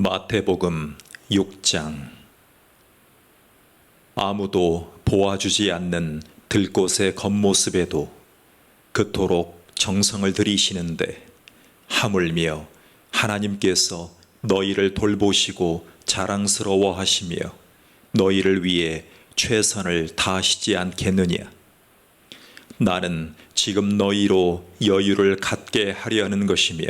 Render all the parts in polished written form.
마태복음 6장. 아무도 보아주지 않는 들꽃의 겉모습에도 그토록 정성을 들이시는데 하물며 하나님께서 너희를 돌보시고 자랑스러워 하시며 너희를 위해 최선을 다하시지 않겠느냐. 나는 지금 너희로 여유를 갖게 하려 하는 것이며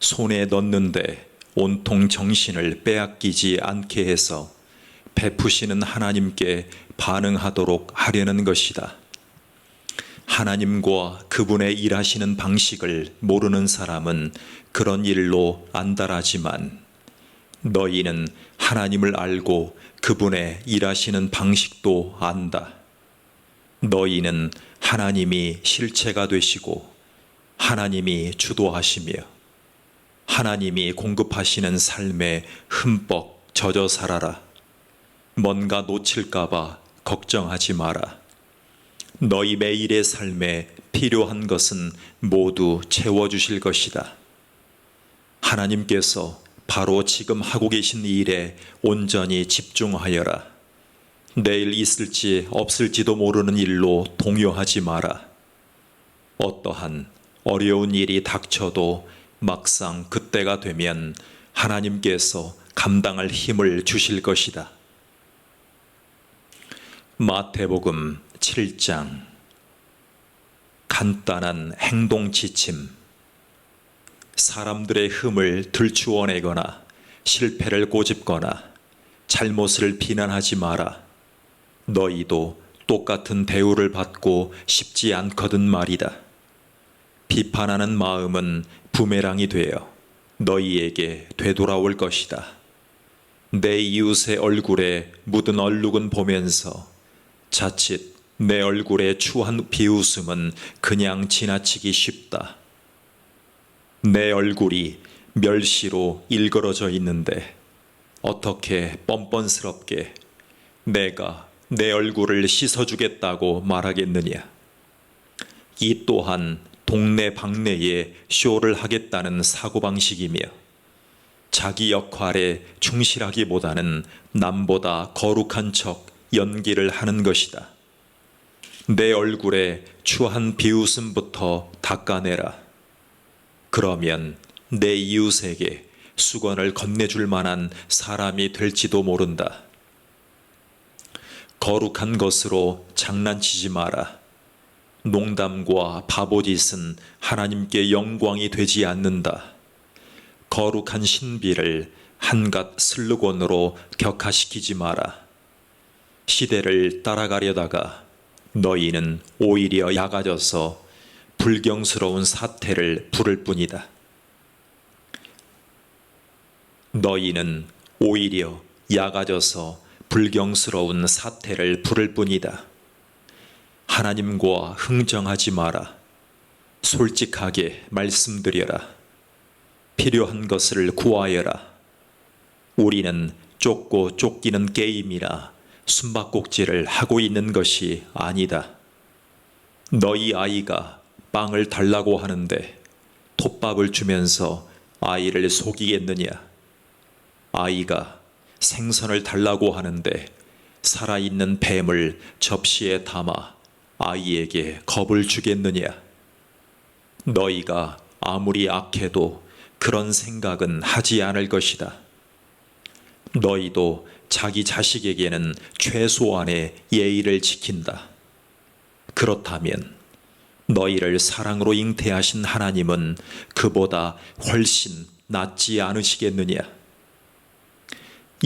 손에 넣는데 온통 정신을 빼앗기지 않게 해서 베푸시는 하나님께 반응하도록 하려는 것이다. 하나님과 그분의 일하시는 방식을 모르는 사람은 그런 일로 안달하지만 너희는 하나님을 알고 그분의 일하시는 방식도 안다. 너희는 하나님이 실체가 되시고 하나님이 주도하시며 하나님이 공급하시는 삶에 흠뻑 젖어 살아라. 뭔가 놓칠까봐 걱정하지 마라. 너희 매일의 삶에 필요한 것은 모두 채워주실 것이다. 하나님께서 바로 지금 하고 계신 일에 온전히 집중하여라. 내일 있을지 없을지도 모르는 일로 동요하지 마라. 어떠한 어려운 일이 닥쳐도 막상 그때가 되면 하나님께서 감당할 힘을 주실 것이다. 마태복음 7장. 간단한 행동 지침. 사람들의 흠을 들추어내거나 실패를 꼬집거나 잘못을 비난하지 마라. 너희도 똑같은 대우를 받고 싶지 않거든 말이다. 비판하는 마음은 부메랑이 되어 너희에게 되돌아올 것이다. 내 이웃의 얼굴에 묻은 얼룩은 보면서 자칫 내 얼굴에 추한 비웃음은 그냥 지나치기 쉽다. 내 얼굴이 멸시로 일그러져 있는데 어떻게 뻔뻔스럽게 내가 내 얼굴을 씻어주겠다고 말하겠느냐. 이 또한 동네 방네에 쇼를 하겠다는 사고방식이며 자기 역할에 충실하기보다는 남보다 거룩한 척 연기를 하는 것이다. 내 얼굴에 추한 비웃음부터 닦아내라. 그러면 내 이웃에게 수건을 건네줄 만한 사람이 될지도 모른다. 거룩한 것으로 장난치지 마라. 농담과 바보짓은 하나님께 영광이 되지 않는다. 거룩한 신비를 한갓 슬로건으로 격화시키지 마라. 시대를 따라가려다가 너희는 오히려 약아져서 불경스러운 사태를 부를 뿐이다. 너희는 오히려 약아져서 불경스러운 사태를 부를 뿐이다. 하나님과 흥정하지 마라. 솔직하게 말씀드려라. 필요한 것을 구하여라. 우리는 쫓고 쫓기는 게임이나 숨바꼭질을 하고 있는 것이 아니다. 너희 아이가 빵을 달라고 하는데 톱밥을 주면서 아이를 속이겠느냐. 아이가 생선을 달라고 하는데 살아있는 뱀을 접시에 담아 아이에게 겁을 주겠느냐. 너희가 아무리 악해도 그런 생각은 하지 않을 것이다. 너희도 자기 자식에게는 최소한의 예의를 지킨다. 그렇다면 너희를 사랑으로 잉태하신 하나님은 그보다 훨씬 낫지 않으시겠느냐.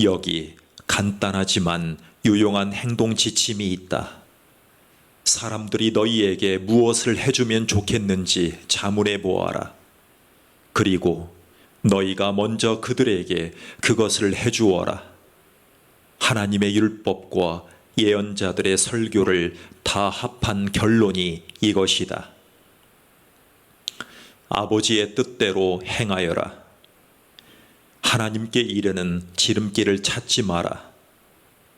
여기 간단하지만 유용한 행동 지침이 있다. 사람들이 너희에게 무엇을 해주면 좋겠는지 자문해 보아라. 그리고 너희가 먼저 그들에게 그것을 해주어라. 하나님의 율법과 예언자들의 설교를 다 합한 결론이 이것이다. 아버지의 뜻대로 행하여라. 하나님께 이르는 지름길을 찾지 마라.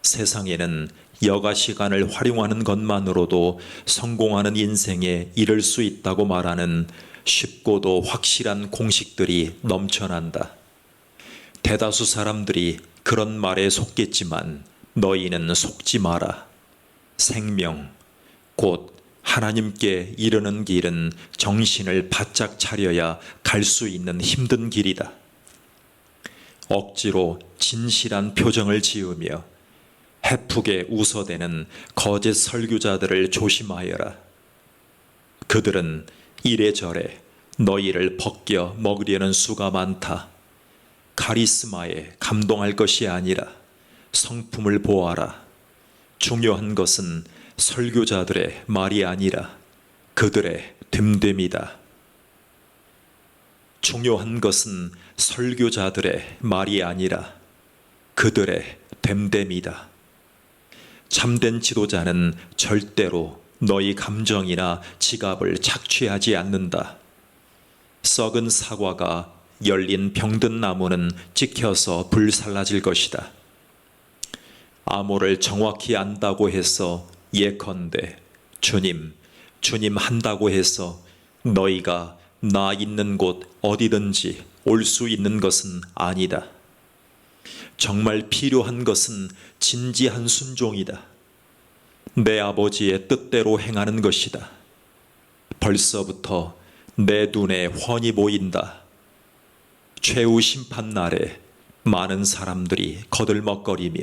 세상에는 여가 시간을 활용하는 것만으로도 성공하는 인생에 이를 수 있다고 말하는 쉽고도 확실한 공식들이 넘쳐난다. 대다수 사람들이 그런 말에 속겠지만 너희는 속지 마라. 생명, 곧 하나님께 이르는 길은 정신을 바짝 차려야 갈 수 있는 힘든 길이다. 억지로 진실한 표정을 지으며 해프게 웃어대는 거짓 설교자들을 조심하여라. 그들은 이래저래 너희를 벗겨 먹으려는 수가 많다. 카리스마에 감동할 것이 아니라 성품을 보아라. 중요한 것은 설교자들의 말이 아니라 그들의 됨됨이다. 중요한 것은 설교자들의 말이 아니라 그들의 됨됨이다. 참된 지도자는 절대로 너희 감정이나 지갑을 착취하지 않는다. 썩은 사과가 열린 병든 나무는 찍혀서 불살라질 것이다. 암호를 정확히 안다고 해서 예컨대 주님 한다고 해서 너희가 나 있는 곳 어디든지 올 수 있는 것은 아니다. 정말 필요한 것은 진지한 순종이다. 내 아버지의 뜻대로 행하는 것이다. 벌써부터 내 눈에 훤히 보인다. 최후 심판 날에 많은 사람들이 거들먹거리며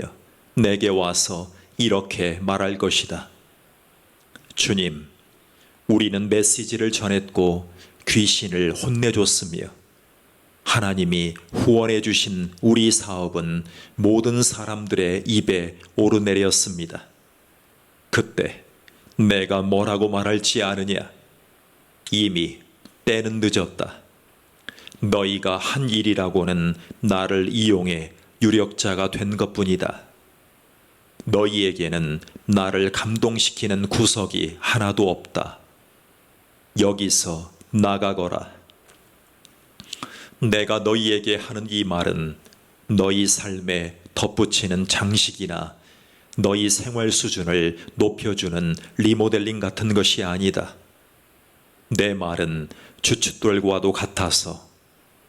내게 와서 이렇게 말할 것이다. 주님, 우리는 메시지를 전했고 귀신을 혼내줬으며 하나님이 후원해 주신 우리 사업은 모든 사람들의 입에 오르내렸습니다. 그때 내가 뭐라고 말할지 아느냐? 이미 때는 늦었다. 너희가 한 일이라고는 나를 이용해 유력자가 된 것뿐이다. 너희에게는 나를 감동시키는 구석이 하나도 없다. 여기서 나가거라. 내가 너희에게 하는 이 말은 너희 삶에 덧붙이는 장식이나 너희 생활 수준을 높여주는 리모델링 같은 것이 아니다. 내 말은 주춧돌과도 같아서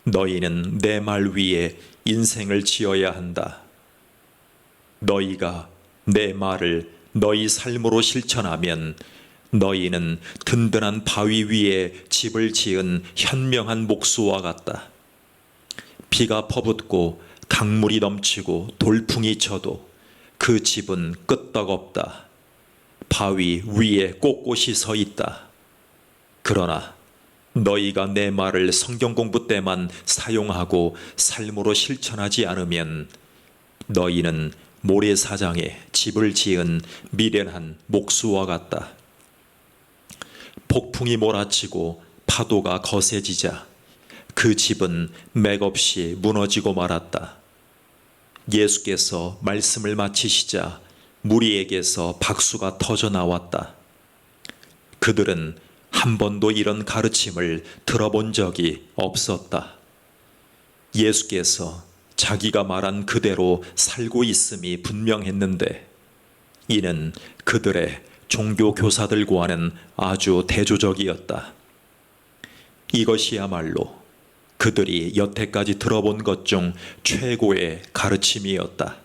너희는 내 말 위에 인생을 지어야 한다. 너희가 내 말을 너희 삶으로 실천하면 너희는 든든한 바위 위에 집을 지은 현명한 목수와 같다. 비가 퍼붓고 강물이 넘치고 돌풍이 쳐도 그 집은 끄떡없다. 바위 위에 꼿꼿이 서 있다. 그러나 너희가 내 말을 성경 공부 때만 사용하고 삶으로 실천하지 않으면 너희는 모래사장에 집을 지은 미련한 목수와 같다. 폭풍이 몰아치고 파도가 거세지자 그 집은 맥없이 무너지고 말았다. 예수께서 말씀을 마치시자 무리에게서 박수가 터져 나왔다. 그들은 한 번도 이런 가르침을 들어본 적이 없었다. 예수께서 자기가 말한 그대로 살고 있음이 분명했는데 이는 그들의 종교 교사들과는 아주 대조적이었다. 이것이야말로 그들이 여태까지 들어본 것 중 최고의 가르침이었다.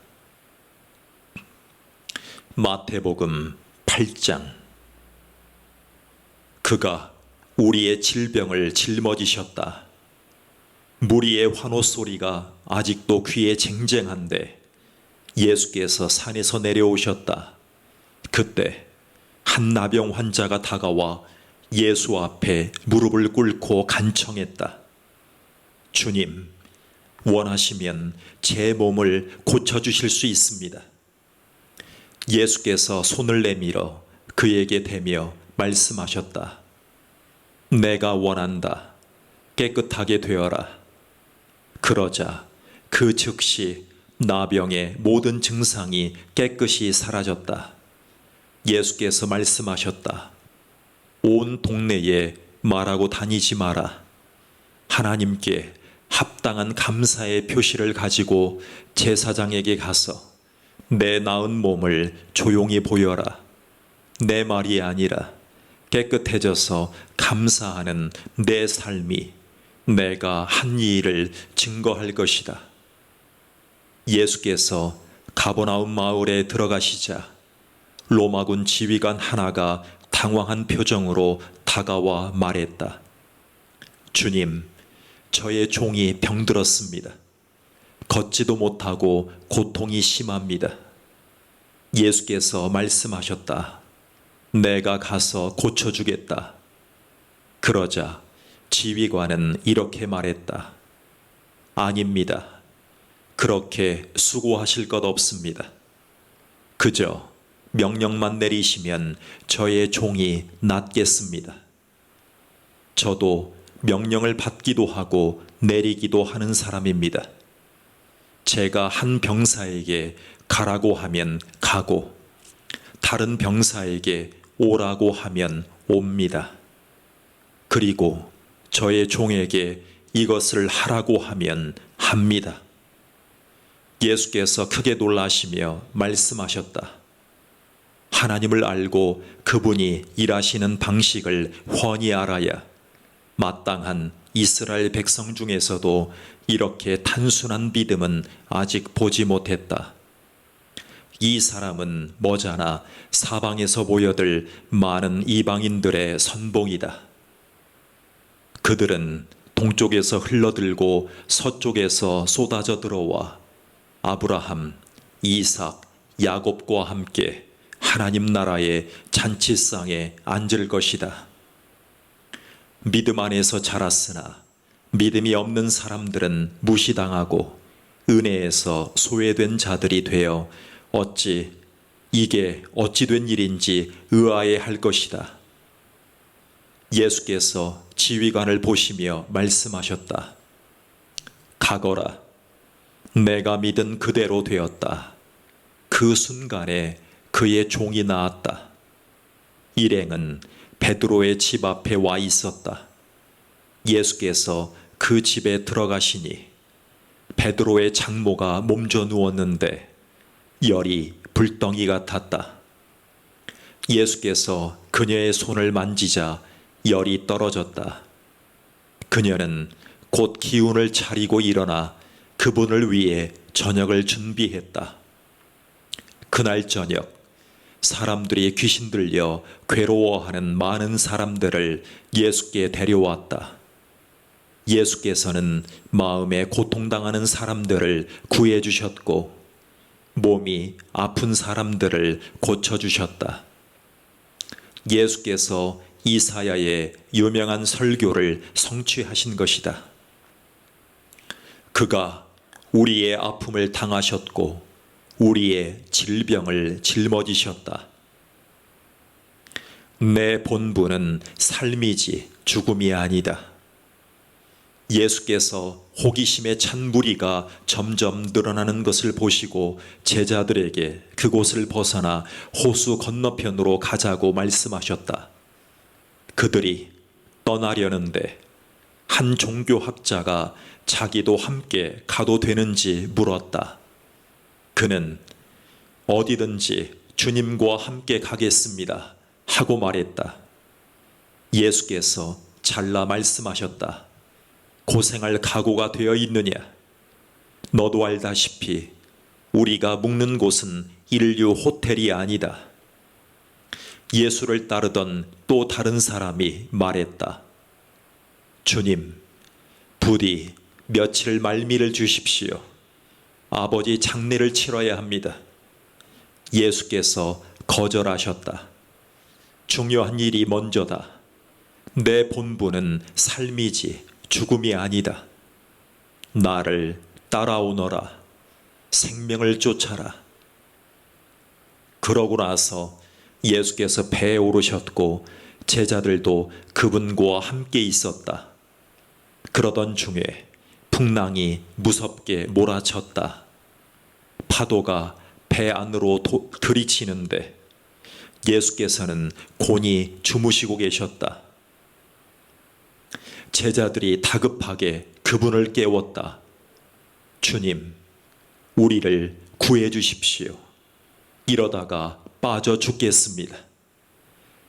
마태복음 8장. 그가 우리의 질병을 짊어지셨다. 무리의 환호 소리가 아직도 귀에 쟁쟁한데 예수께서 산에서 내려오셨다. 그때 한 나병 환자가 다가와 예수 앞에 무릎을 꿇고 간청했다. 주님, 원하시면 제 몸을 고쳐주실 수 있습니다. 예수께서 손을 내밀어 그에게 대며 말씀하셨다. 내가 원한다. 깨끗하게 되어라. 그러자 그 즉시 나병의 모든 증상이 깨끗이 사라졌다. 예수께서 말씀하셨다. 온 동네에 말하고 다니지 마라. 하나님께 합당한 감사의 표시를 가지고 제사장에게 가서 내 나은 몸을 조용히 보여라. 내 말이 아니라 깨끗해져서 감사하는 내 삶이 내가 한 일을 증거할 것이다. 예수께서 가버나움 마을에 들어가시자 로마군 지휘관 하나가 당황한 표정으로 다가와 말했다. 주님, 저의 종이 병들었습니다. 걷지도 못하고 고통이 심합니다. 예수께서 말씀하셨다. 내가 가서 고쳐주겠다. 그러자 지휘관은 이렇게 말했다. 아닙니다. 그렇게 수고하실 것 없습니다. 그저 명령만 내리시면 저의 종이 낫겠습니다. 저도 명령을 받기도 하고 내리기도 하는 사람입니다. 제가 한 병사에게 가라고 하면 가고 다른 병사에게 오라고 하면 옵니다. 그리고 저의 종에게 이것을 하라고 하면 합니다. 예수께서 크게 놀라시며 말씀하셨다. 하나님을 알고 그분이 일하시는 방식을 훤히 알아야 마땅한 이스라엘 백성 중에서도 이렇게 단순한 믿음은 아직 보지 못했다. 이 사람은 머지않아 사방에서 모여들 많은 이방인들의 선봉이다. 그들은 동쪽에서 흘러들고 서쪽에서 쏟아져 들어와 아브라함, 이삭, 야곱과 함께 하나님 나라의 잔치상에 앉을 것이다. 믿음 안에서 자랐으나 믿음이 없는 사람들은 무시당하고 은혜에서 소외된 자들이 되어 이게 어찌 된 일인지 의아해 할 것이다. 예수께서 지휘관을 보시며 말씀하셨다. 가거라. 내가 믿은 그대로 되었다. 그 순간에 그의 종이 나았다. 일행은 베드로의 집 앞에 와 있었다. 예수께서 그 집에 들어가시니 베드로의 장모가 몸져 누웠는데 열이 불덩이 같았다. 예수께서 그녀의 손을 만지자 열이 떨어졌다. 그녀는 곧 기운을 차리고 일어나 그분을 위해 저녁을 준비했다. 그날 저녁 사람들이 귀신 들려 괴로워하는 많은 사람들을 예수께 데려왔다. 예수께서는 마음에 고통당하는 사람들을 구해주셨고 몸이 아픈 사람들을 고쳐주셨다. 예수께서 이사야의 유명한 설교를 성취하신 것이다. 그가 우리의 아픔을 당하셨고 우리의 질병을 짊어지셨다. 내 본분은 삶이지 죽음이 아니다. 예수께서 호기심에 찬 무리가 점점 늘어나는 것을 보시고 제자들에게 그곳을 벗어나 호수 건너편으로 가자고 말씀하셨다. 그들이 떠나려는데 한 종교학자가 자기도 함께 가도 되는지 물었다. 그는 어디든지 주님과 함께 가겠습니다 하고 말했다. 예수께서 잘라 말씀하셨다. 고생할 각오가 되어 있느냐? 너도 알다시피 우리가 묵는 곳은 인류 호텔이 아니다. 예수를 따르던 또 다른 사람이 말했다. 주님, 부디 며칠 말미를 주십시오. 아버지 장례를 치러야 합니다. 예수께서 거절하셨다. 중요한 일이 먼저다. 내 본분은 삶이지 죽음이 아니다. 나를 따라오너라. 생명을 쫓아라. 그러고 나서 예수께서 배에 오르셨고 제자들도 그분과 함께 있었다. 그러던 중에 풍랑이 무섭게 몰아쳤다. 파도가 배 안으로 들이치는데 예수께서는 곤히 주무시고 계셨다. 제자들이 다급하게 그분을 깨웠다. 주님, 우리를 구해 주십시오. 이러다가 빠져 죽겠습니다.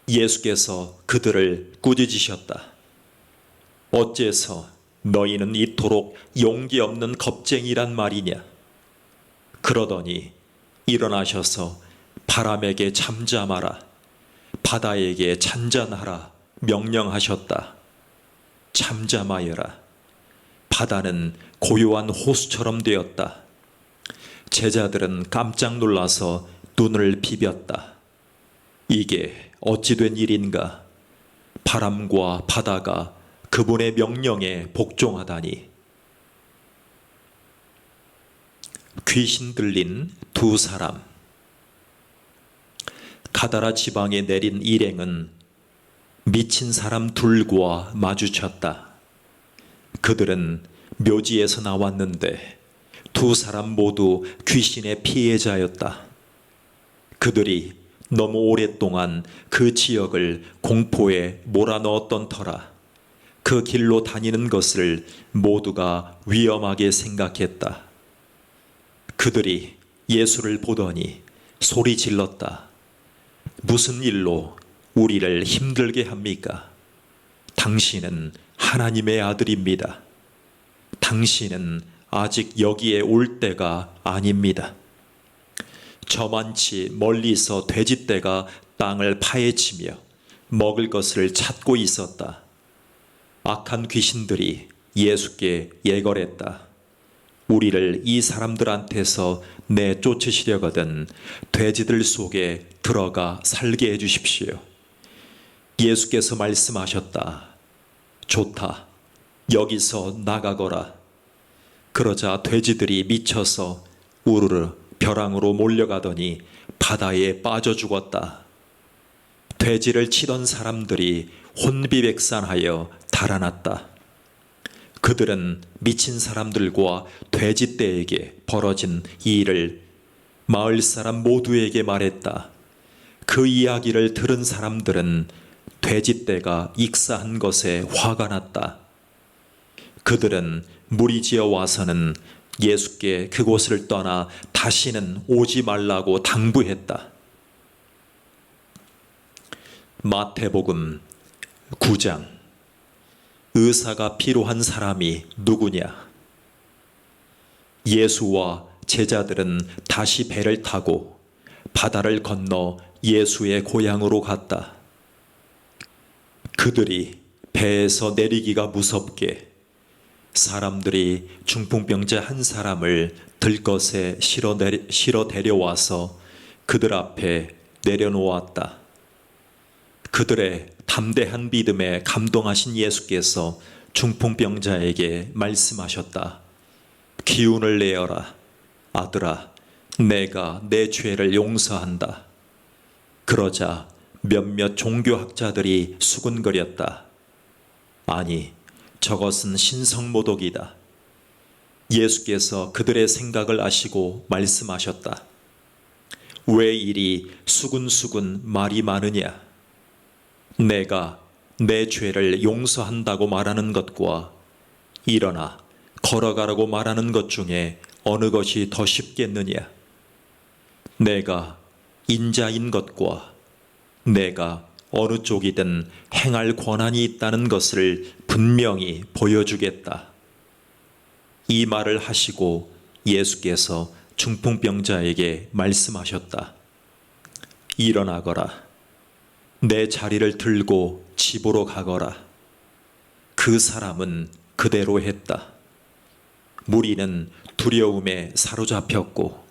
예수께서 그들을 꾸짖으셨다. 어째서 너희는 이토록 용기 없는 겁쟁이란 말이냐? 그러더니 일어나셔서 바람에게 잠잠하라, 바다에게 잔잔하라 명령하셨다. 잠잠하여라. 바다는 고요한 호수처럼 되었다. 제자들은 깜짝 놀라서 눈을 비볐다. 이게 어찌 된 일인가? 바람과 바다가 그분의 명령에 복종하다니. 귀신 들린 두 사람. 가다라 지방에 내린 일행은 미친 사람 둘과 마주쳤다. 그들은 묘지에서 나왔는데 두 사람 모두 귀신의 피해자였다. 그들이 너무 오랫동안 그 지역을 공포에 몰아넣었던 터라 그 길로 다니는 것을 모두가 위험하게 생각했다. 그들이 예수를 보더니 소리 질렀다. 무슨 일로 우리를 힘들게 합니까? 당신은 하나님의 아들입니다. 당신은 아직 여기에 올 때가 아닙니다. 저만치 멀리서 돼지떼가 땅을 파헤치며 먹을 것을 찾고 있었다. 악한 귀신들이 예수께 예걸했다. 우리를 이 사람들한테서 내쫓으시려거든 돼지들 속에 들어가 살게 해주십시오. 예수께서 말씀하셨다. 좋다. 여기서 나가거라. 그러자 돼지들이 미쳐서 우르르 벼랑으로 몰려가더니 바다에 빠져 죽었다. 돼지를 치던 사람들이 혼비백산하여 달아났다. 그들은 미친 사람들과 돼지떼에게 벌어진 이 일을 마을 사람 모두에게 말했다. 그 이야기를 들은 사람들은 돼지떼가 익사한 것에 화가 났다. 그들은 무리지어 와서는 예수께 그곳을 떠나 다시는 오지 말라고 당부했다. 마태복음 9장. 의사가 필요한 사람이 누구냐? 예수와 제자들은 다시 배를 타고 바다를 건너 예수의 고향으로 갔다. 그들이 배에서 내리기가 무섭게 사람들이 중풍병자 한 사람을 들것에 실어 데려와서 그들 앞에 내려놓았다. 그들의 담대한 믿음에 감동하신 예수께서 중풍병자에게 말씀하셨다. 기운을 내어라. 아들아, 내가 내 죄를 용서한다. 그러자 몇몇 종교학자들이 수군거렸다. 아니, 저것은 신성모독이다. 예수께서 그들의 생각을 아시고 말씀하셨다. 왜 이리 수군수군 말이 많으냐? 내가 내 죄를 용서한다고 말하는 것과 일어나 걸어가라고 말하는 것 중에 어느 것이 더 쉽겠느냐? 내가 인자인 것과 내가 어느 쪽이든 행할 권한이 있다는 것을 분명히 보여주겠다. 이 말을 하시고 예수께서 중풍병자에게 말씀하셨다. 일어나거라. 내 자리를 들고 집으로 가거라. 그 사람은 그대로 했다. 무리는 두려움에 사로잡혔고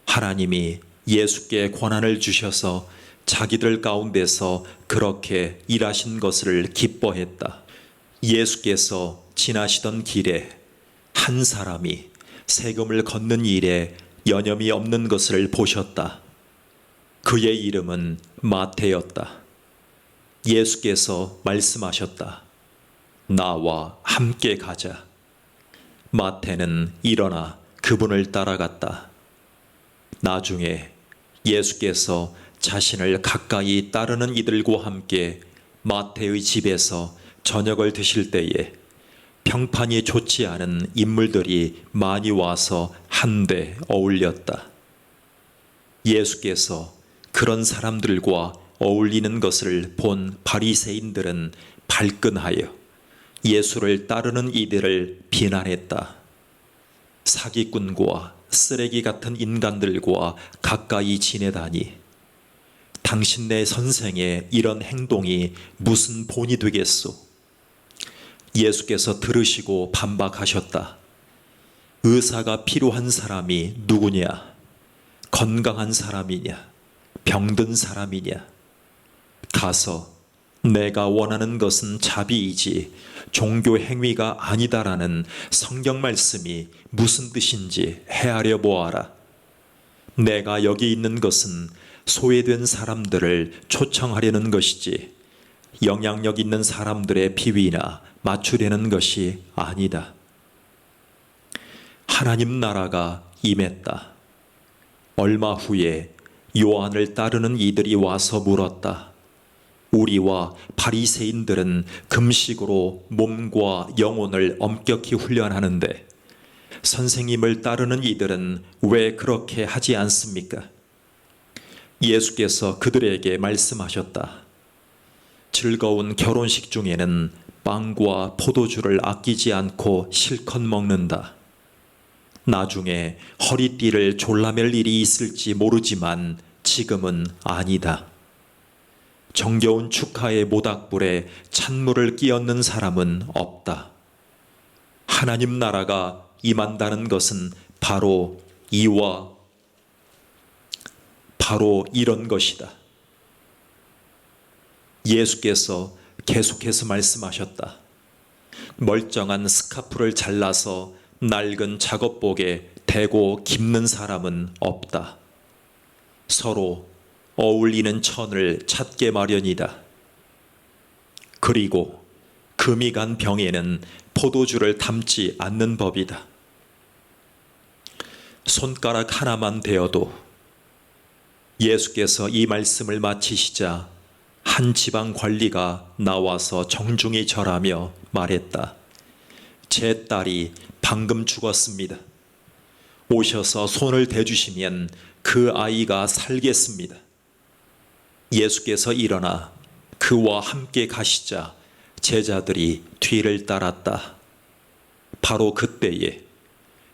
하나님이 예수께 권한을 주셔서 자기들 가운데서 그렇게 일하신 것을 기뻐했다. 예수께서 지나시던 길에 한 사람이 세금을 걷는 일에 여념이 없는 것을 보셨다. 그의 이름은 마태였다. 예수께서 말씀하셨다. 나와 함께 가자. 마태는 일어나 그분을 따라갔다. 나중에 예수께서 자신을 가까이 따르는 이들과 함께 마태의 집에서 저녁을 드실 때에 평판이 좋지 않은 인물들이 많이 와서 한데 어울렸다. 예수께서 그런 사람들과 어울리는 것을 본 바리새인들은 발끈하여 예수를 따르는 이들을 비난했다. 사기꾼과 쓰레기 같은 인간들과 가까이 지내다니 당신네 선생의 이런 행동이 무슨 본이 되겠소? 예수께서 들으시고 반박하셨다. 의사가 필요한 사람이 누구냐? 건강한 사람이냐? 병든 사람이냐? 가서 내가 원하는 것은 자비이지 종교 행위가 아니다라는 성경 말씀이 무슨 뜻인지 헤아려 보아라. 내가 여기 있는 것은 소외된 사람들을 초청하려는 것이지 영향력 있는 사람들의 비위나 맞추려는 것이 아니다. 하나님 나라가 임했다. 얼마 후에 요한을 따르는 이들이 와서 물었다. 우리와 바리새인들은 금식으로 몸과 영혼을 엄격히 훈련하는데 선생님을 따르는 이들은 왜 그렇게 하지 않습니까? 예수께서 그들에게 말씀하셨다. 즐거운 결혼식 중에는 빵과 포도주를 아끼지 않고 실컷 먹는다. 나중에 허리띠를 졸라맬 일이 있을지 모르지만 지금은 아니다. 정겨운 축하의 모닥불에 찬물을 끼얹는 사람은 없다. 하나님 나라가 임한다는 것은 바로 이런 것이다. 예수께서 계속해서 말씀하셨다. 멀쩡한 스카프를 잘라서 낡은 작업복에 대고 깁는 사람은 없다. 서로 어울리는 천을 찾게 마련이다. 그리고 금이 간 병에는 포도주를 담지 않는 법이다. 손가락 하나만 되어도 예수께서 이 말씀을 마치시자 한 지방 관리가 나와서 정중히 절하며 말했다. 제 딸이 방금 죽었습니다. 오셔서 손을 대주시면 그 아이가 살겠습니다. 예수께서 일어나 그와 함께 가시자 제자들이 뒤를 따랐다. 바로 그때에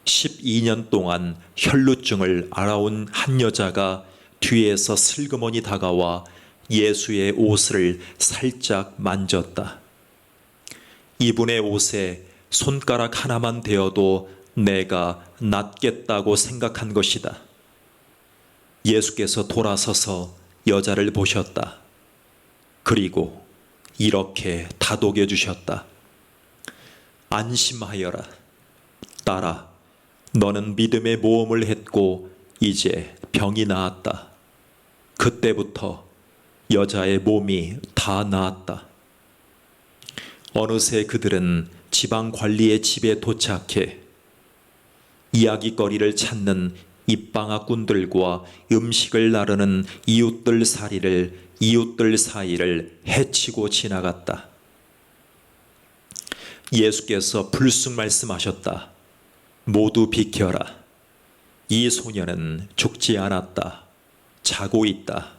12년 동안 혈루증을 앓아온 한 여자가 뒤에서 슬그머니 다가와 예수의 옷을 살짝 만졌다. 이분의 옷에 손가락 하나만 대어도 내가 낫겠다고 생각한 것이다. 예수께서 돌아서서 여자를 보셨다. 그리고 이렇게 다독여 주셨다. 안심하여라. 딸아, 너는 믿음의 모험을 했고 이제 병이 나았다. 그때부터 여자의 몸이 다 나았다. 어느새 그들은 지방관리의 집에 도착해 이야기거리를 찾는 입방아꾼들과 음식을 나르는 이웃들 사이를 해치고 지나갔다. 예수께서 불쑥 말씀하셨다. 모두 비켜라. 이 소녀는 죽지 않았다. 자고 있다.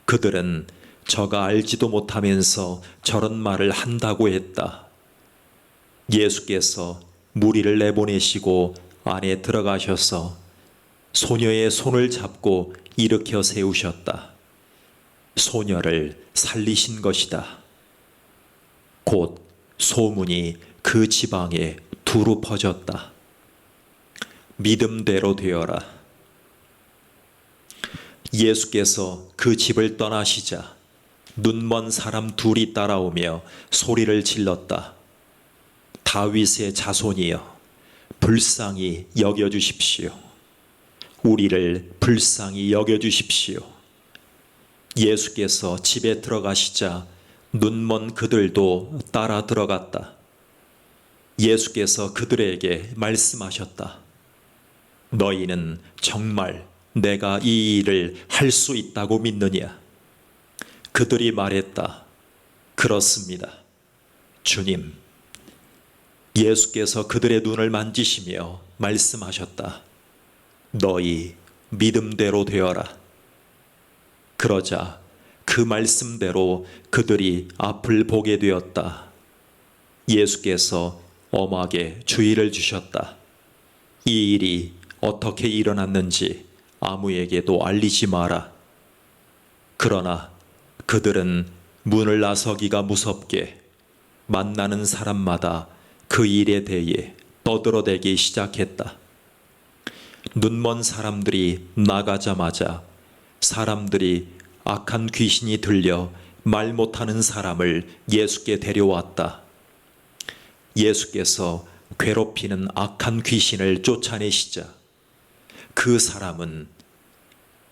그들은 저가 알지도 못하면서 저런 말을 한다고 했다. 예수께서 무리를 내보내시고 안에 들어가셔서 소녀의 손을 잡고 일으켜 세우셨다. 소녀를 살리신 것이다. 곧 소문이 그 지방에 두루 퍼졌다. 믿음대로 되어라. 예수께서 그 집을 떠나시자 눈먼 사람 둘이 따라오며 소리를 질렀다. 다윗의 자손이여, 불쌍히 여겨주십시오. 우리를 불쌍히 여겨주십시오. 예수께서 집에 들어가시자 눈먼 그들도 따라 들어갔다. 예수께서 그들에게 말씀하셨다. 너희는 정말 내가 이 일을 할 수 있다고 믿느냐? 그들이 말했다. 그렇습니다. 주님. 예수께서 그들의 눈을 만지시며 말씀하셨다. 너희 믿음대로 되어라. 그러자 그 말씀대로 그들이 앞을 보게 되었다. 예수께서 엄하게 주의를 주셨다. 이 일이 어떻게 일어났는지 아무에게도 알리지 마라. 그러나 그들은 문을 나서기가 무섭게 만나는 사람마다 그 일에 대해 떠들어대기 시작했다. 눈먼 사람들이 나가자마자 사람들이 악한 귀신이 들려 말 못하는 사람을 예수께 데려왔다. 예수께서 괴롭히는 악한 귀신을 쫓아내시자 그 사람은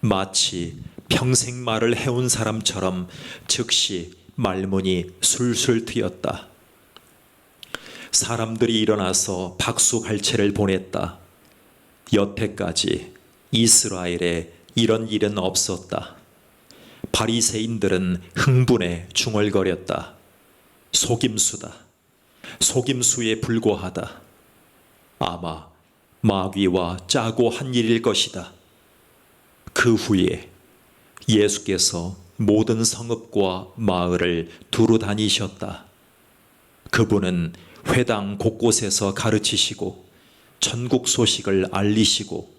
마치 평생 말을 해온 사람처럼 즉시 말문이 술술 트였다. 사람들이 일어나서 박수갈채를 보냈다. 여태까지 이스라엘에 이런 일은 없었다. 바리새인들은 흥분에 중얼거렸다. 속임수다. 속임수에 불과하다. 아마 마귀와 짜고 한 일일 것이다. 그 후에 예수께서 모든 성읍과 마을을 두루 다니셨다. 그분은 회당 곳곳에서 가르치시고 천국 소식을 알리시고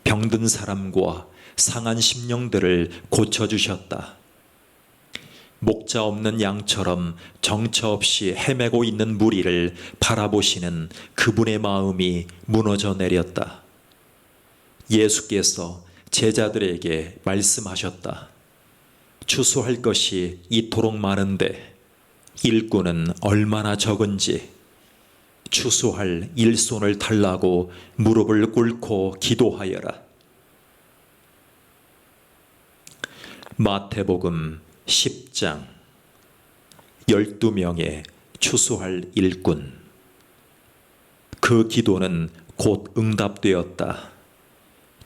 병든 사람과 상한 심령들을 고쳐주셨다. 목자 없는 양처럼 정처 없이 헤매고 있는 무리를 바라보시는 그분의 마음이 무너져 내렸다. 예수께서 제자들에게 말씀하셨다. 추수할 것이 이토록 많은데 일꾼은 얼마나 적은지 추수할 일손을 달라고 무릎을 꿇고 기도하여라. 마태복음 10장 12명의 추수할 일꾼. 그 기도는 곧 응답되었다.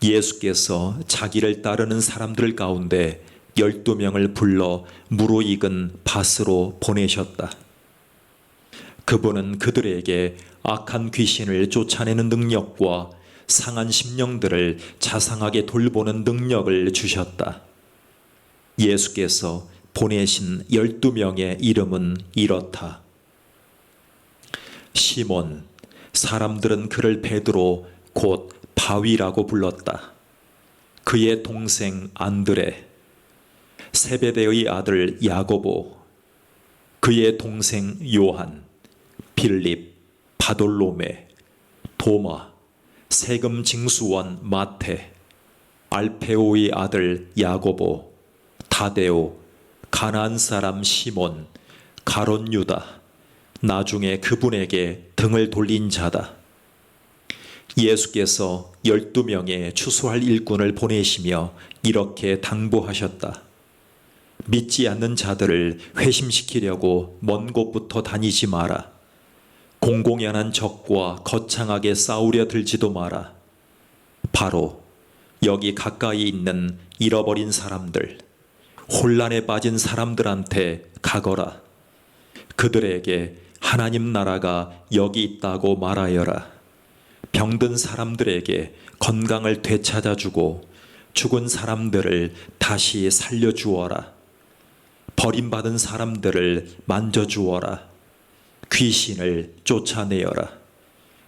예수께서 자기를 따르는 사람들 가운데 12명을 불러 무르익은 밭으로 보내셨다. 그분은 그들에게 악한 귀신을 쫓아내는 능력과 상한 심령들을 자상하게 돌보는 능력을 주셨다. 예수께서 보내신 12명의 이름은 이렇다. 시몬, 사람들은 그를 베드로 곧 바위라고 불렀다. 그의 동생 안드레, 세베대의 아들 야고보, 그의 동생 요한, 빌립, 바돌로메, 도마, 세금 징수원 마테, 알페오의 아들 야고보, 다데오, 가나안 사람 시몬, 가롯 유다, 나중에 그분에게 등을 돌린 자다. 예수께서 12명의 추수할 일꾼을 보내시며 이렇게 당부하셨다. 믿지 않는 자들을 회심시키려고 먼 곳부터 다니지 마라. 공공연한 적과 거창하게 싸우려 들지도 마라. 바로 여기 가까이 있는 잃어버린 사람들, 혼란에 빠진 사람들한테 가거라. 그들에게 하나님 나라가 여기 있다고 말하여라. 병든 사람들에게 건강을 되찾아주고 죽은 사람들을 다시 살려주어라. 버림받은 사람들을 만져주어라. 귀신을 쫓아내어라.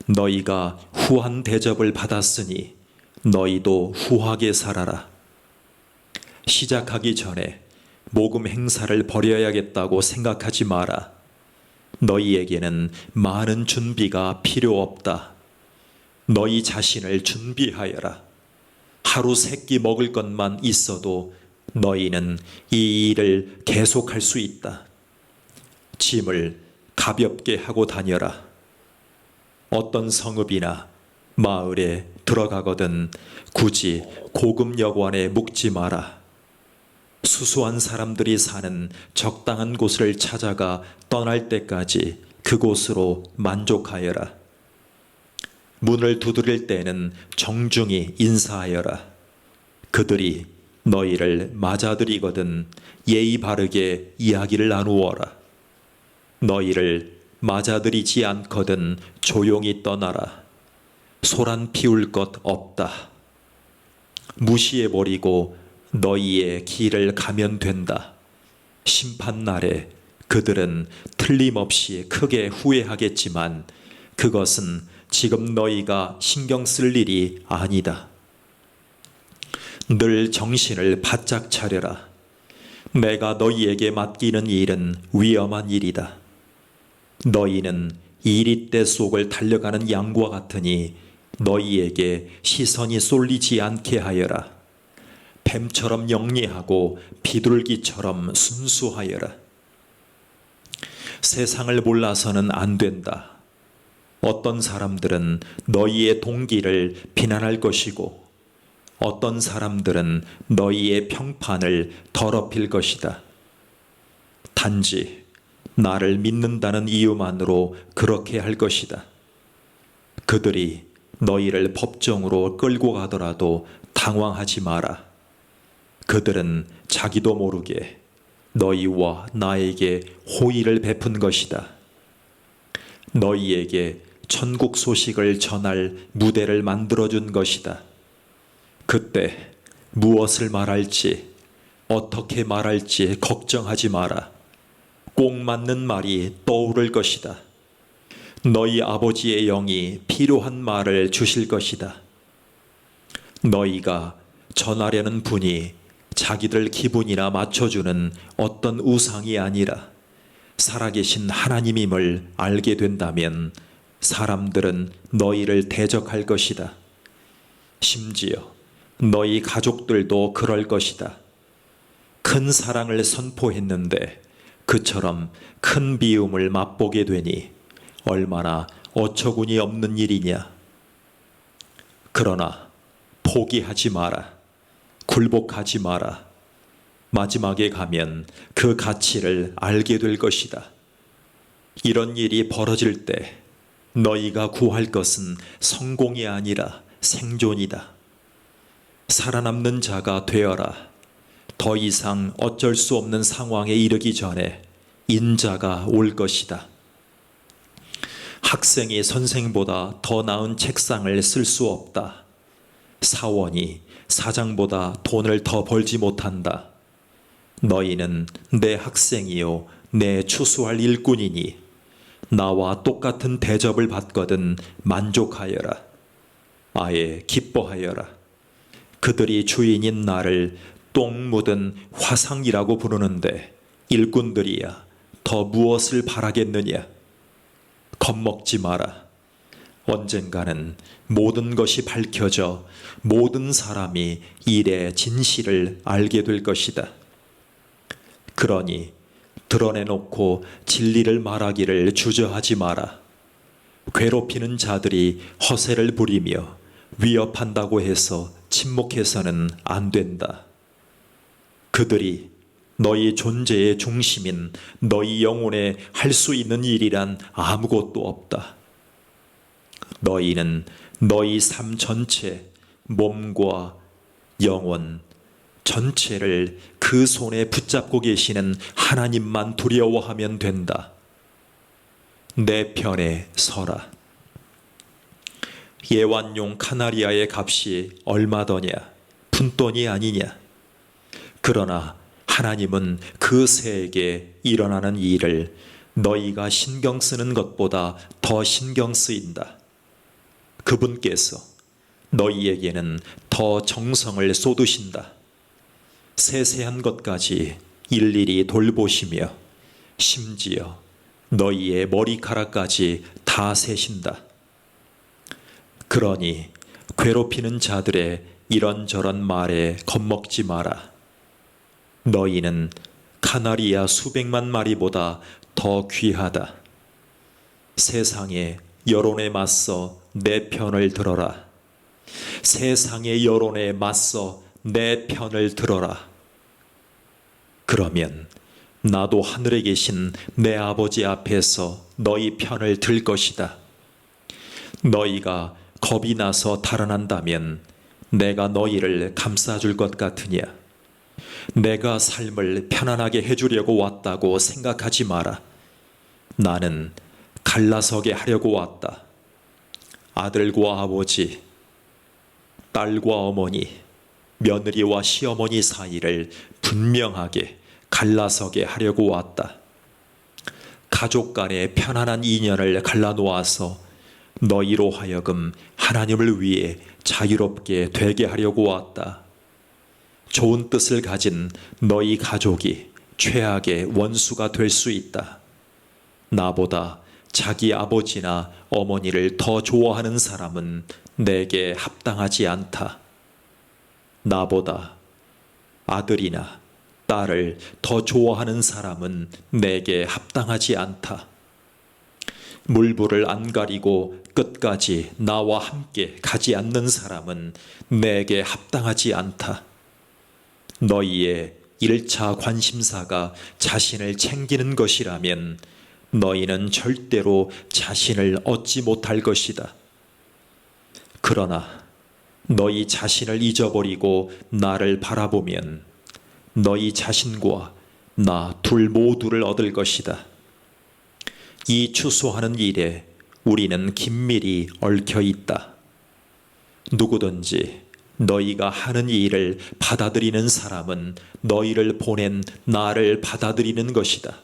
너희가 후한 대접을 받았으니 너희도 후하게 살아라. 시작하기 전에 모금 행사를 벌여야겠다고 생각하지 마라. 너희에게는 많은 준비가 필요 없다. 너희 자신을 준비하여라. 하루 세 끼 먹을 것만 있어도 너희는 이 일을 계속할 수 있다. 짐을 가볍게 하고 다녀라. 어떤 성읍이나 마을에 들어가거든 굳이 고급 여관에 묵지 마라. 수수한 사람들이 사는 적당한 곳을 찾아가 떠날 때까지 그곳으로 만족하여라. 문을 두드릴 때는 정중히 인사하여라. 그들이 너희를 맞아들이거든 예의 바르게 이야기를 나누어라. 너희를 맞아들이지 않거든 조용히 떠나라. 소란 피울 것 없다. 무시해버리고 너희의 길을 가면 된다. 심판날에 그들은 틀림없이 크게 후회하겠지만 그것은 지금 너희가 신경 쓸 일이 아니다. 늘 정신을 바짝 차려라. 내가 너희에게 맡기는 일은 위험한 일이다. 너희는 이리떼 속을 달려가는 양과 같으니 너희에게 시선이 쏠리지 않게 하여라. 뱀처럼 영리하고 비둘기처럼 순수하여라. 세상을 몰라서는 안 된다. 어떤 사람들은 너희의 동기를 비난할 것이고 어떤 사람들은 너희의 평판을 더럽힐 것이다. 단지 나를 믿는다는 이유만으로 그렇게 할 것이다. 그들이 너희를 법정으로 끌고 가더라도 당황하지 마라. 그들은 자기도 모르게 너희와 나에게 호의를 베푼 것이다. 너희에게 천국 소식을 전할 무대를 만들어준 것이다. 그때 무엇을 말할지, 어떻게 말할지 걱정하지 마라. 꼭 맞는 말이 떠오를 것이다. 너희 아버지의 영이 필요한 말을 주실 것이다. 너희가 전하려는 분이 자기들 기분이나 맞춰주는 어떤 우상이 아니라 살아계신 하나님임을 알게 된다면 사람들은 너희를 대적할 것이다. 심지어 너희 가족들도 그럴 것이다. 큰 사랑을 선포했는데 그처럼 큰 비움을 맛보게 되니 얼마나 어처구니 없는 일이냐. 그러나 포기하지 마라. 굴복하지 마라. 마지막에 가면 그 가치를 알게 될 것이다. 이런 일이 벌어질 때 너희가 구할 것은 성공이 아니라 생존이다. 살아남는 자가 되어라. 더 이상 어쩔 수 없는 상황에 이르기 전에 인자가 올 것이다. 학생이 선생보다 더 나은 책상을 쓸 수 없다. 사원이 사장보다 돈을 더 벌지 못한다. 너희는 내 학생이요 내 추수할 일꾼이니 나와 똑같은 대접을 받거든 만족하여라. 아예 기뻐하여라. 그들이 주인인 나를 똥 묻은 화상이라고 부르는데 일꾼들이야 더 무엇을 바라겠느냐. 겁먹지 마라. 언젠가는 모든 것이 밝혀져 모든 사람이 일의 진실을 알게 될 것이다. 그러니 드러내놓고 진리를 말하기를 주저하지 마라. 괴롭히는 자들이 허세를 부리며 위협한다고 해서 침묵해서는 안 된다. 그들이 너희 존재의 중심인 너희 영혼에 할 수 있는 일이란 아무것도 없다. 너희는 너희 삶 전체, 몸과 영혼 전체를 그 손에 붙잡고 계시는 하나님만 두려워하면 된다. 내 편에 서라. 예완용 카나리아의 값이 얼마더냐? 푼돈이 아니냐? 그러나 하나님은 그 새에게 일어나는 일을 너희가 신경 쓰는 것보다 더 신경 쓰인다. 그분께서 너희에게는 더 정성을 쏟으신다. 세세한 것까지 일일이 돌보시며 심지어 너희의 머리카락까지 다 세신다. 그러니 괴롭히는 자들의 이런저런 말에 겁먹지 마라. 너희는 카나리아 수백만 마리보다 더 귀하다. 세상의 여론에 맞서 내 편을 들어라. 세상의 여론에 맞서 내 편을 들어라. 그러면 나도 하늘에 계신 내 아버지 앞에서 너희 편을 들 것이다. 너희가 겁이 나서 달아난다면 내가 너희를 감싸줄 것 같으냐? 내가 삶을 편안하게 해주려고 왔다고 생각하지 마라. 나는 갈라서게 하려고 왔다. 아들과 아버지, 딸과 어머니, 며느리와 시어머니 사이를 분명하게 갈라서게 하려고 왔다. 가족 간의 편안한 인연을 갈라놓아서 너희로 하여금 하나님을 위해 자유롭게 되게 하려고 왔다. 좋은 뜻을 가진 너희 가족이 최악의 원수가 될 수 있다. 나보다 자기 아버지나 어머니를 더 좋아하는 사람은 내게 합당하지 않다. 나보다 아들이나 딸을 더 좋아하는 사람은 내게 합당하지 않다. 물불을 안 가리고 끝까지 나와 함께 가지 않는 사람은 내게 합당하지 않다. 너희의 1차 관심사가 자신을 챙기는 것이라면 너희는 절대로 자신을 얻지 못할 것이다. 그러나 너희 자신을 잊어버리고 나를 바라보면 너희 자신과 나 둘 모두를 얻을 것이다. 이 추수하는 일에 우리는 긴밀히 얽혀 있다. 누구든지 너희가 하는 이 일을 받아들이는 사람은 너희를 보낸 나를 받아들이는 것이다.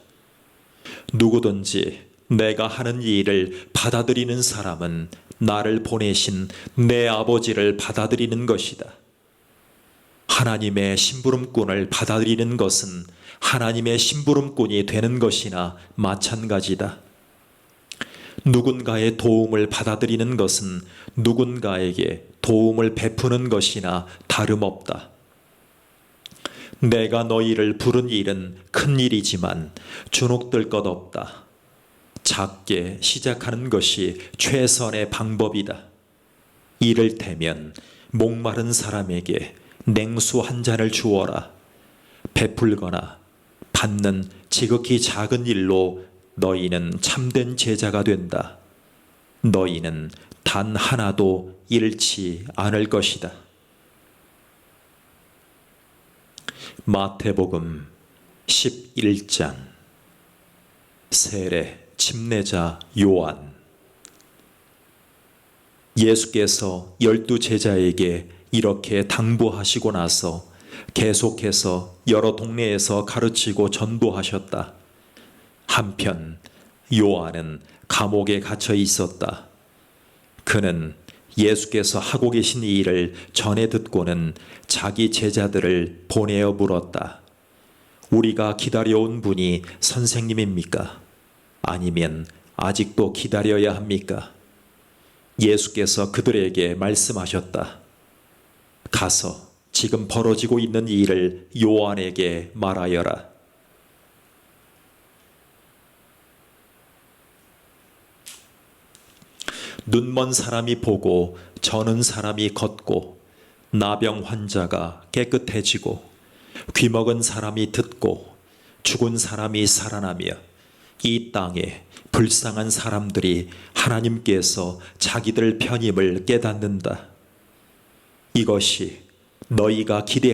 누구든지 내가 하는 이 일을 받아들이는 사람은 나를 보내신 내 아버지를 받아들이는 것이다. 하나님의 심부름꾼을 받아들이는 것은 하나님의 심부름꾼이 되는 것이나 마찬가지다. 누군가의 도움을 받아들이는 것은 누군가에게 도움을 베푸는 것이나 다름없다. 내가 너희를 부른 일은 큰 일이지만 주눅들 것 없다. 작게 시작하는 것이 최선의 방법이다. 이를테면 목마른 사람에게 냉수 한 잔을 주어라. 베풀거나 받는 지극히 작은 일로 너희는 참된 제자가 된다. 너희는 단 하나도 잃지 않을 것이다. 마태복음 11장. 세례 침례자 요한. 예수께서 12 제자에게 이렇게 당부하시고 나서 계속해서 여러 동네에서 가르치고 전도하셨다. 한편 요한은 감옥에 갇혀 있었다. 그는 예수께서 하고 계신 이 일을 전해 듣고는 자기 제자들을 보내어 물었다. 우리가 기다려온 분이 선생님입니까? 아니면 아직도 기다려야 합니까? 예수께서 그들에게 말씀하셨다. 가서 지금 벌어지고 있는 이 일을 요한에게 말하여라. 눈먼 사람이 보고 저는 사람이 걷고 나병 환자가 깨끗해지고 귀먹은 사람이 듣고 죽은 사람이 살아나며 이 땅에 불쌍한 사람들이 하나님께서 자기들 편임을 깨닫는다. 이것이 너희가 기대